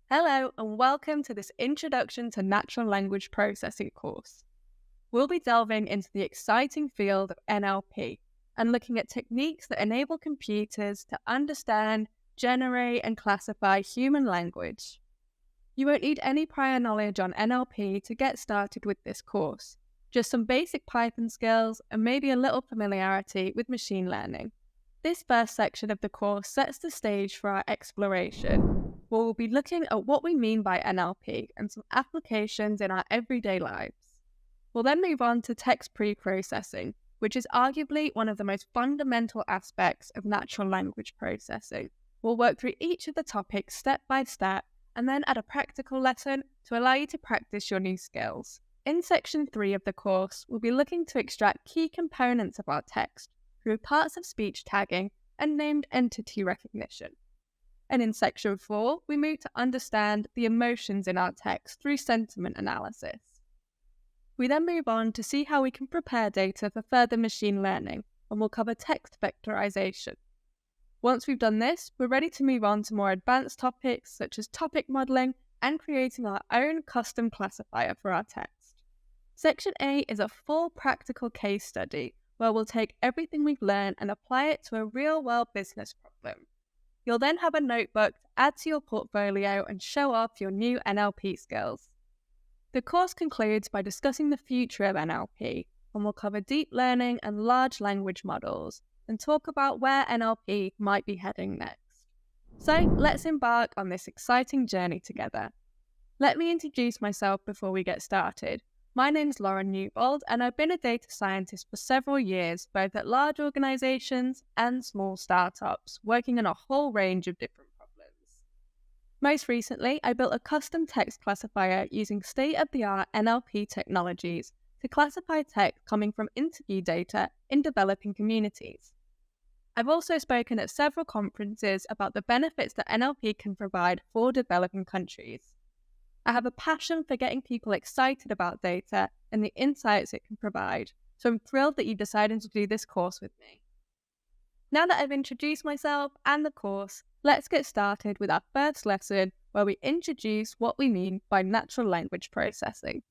Hello and welcome to this Introduction to Natural Language Processing course. We'll be delving into the exciting field of NLP and looking at techniques that enable computers to understand, generate and classify human language. You won't need any prior knowledge on NLP to get started with this course, just some basic Python skills and maybe a little familiarity with machine learning. This first section of the course sets the stage for our exploration, where we'll be looking at what we mean by NLP and some applications in our everyday lives. We'll then move on to text pre-processing, which is arguably one of the most fundamental aspects of natural language processing. We'll work through each of the topics step by step and then add a practical lesson to allow you to practice your new skills. In section 3 of the course, we'll be looking to extract key components of our text through parts of speech tagging and named entity recognition. And in section 4, we move to understand the emotions in our text through sentiment analysis. We then move on to see how we can prepare data for further machine learning, and we'll cover text vectorization. Once we've done this, we're ready to move on to more advanced topics such as topic modeling and creating our own custom classifier for our text. Section A is a full practical case study where we'll take everything we've learned and apply it to a real-world business problem. You'll then have a notebook to add to your portfolio and show off your new NLP skills. The course concludes by discussing the future of NLP, and we'll cover deep learning and large language models, and talk about where NLP might be heading next. So let's embark on this exciting journey together. Let me introduce myself before we get started. My name's Lauren Newbold, and I've been a data scientist for several years, both at large organizations and small startups, working on a whole range of different problems. Most recently, I built a custom text classifier using state-of-the-art NLP technologies to classify text coming from interview data in developing communities. I've also spoken at several conferences about the benefits that NLP can provide for developing countries. I have a passion for getting people excited about data and the insights it can provide, so I'm thrilled that you decided to do this course with me. Now that I've introduced myself and the course, let's get started with our first lesson where we introduce what we mean by natural language processing.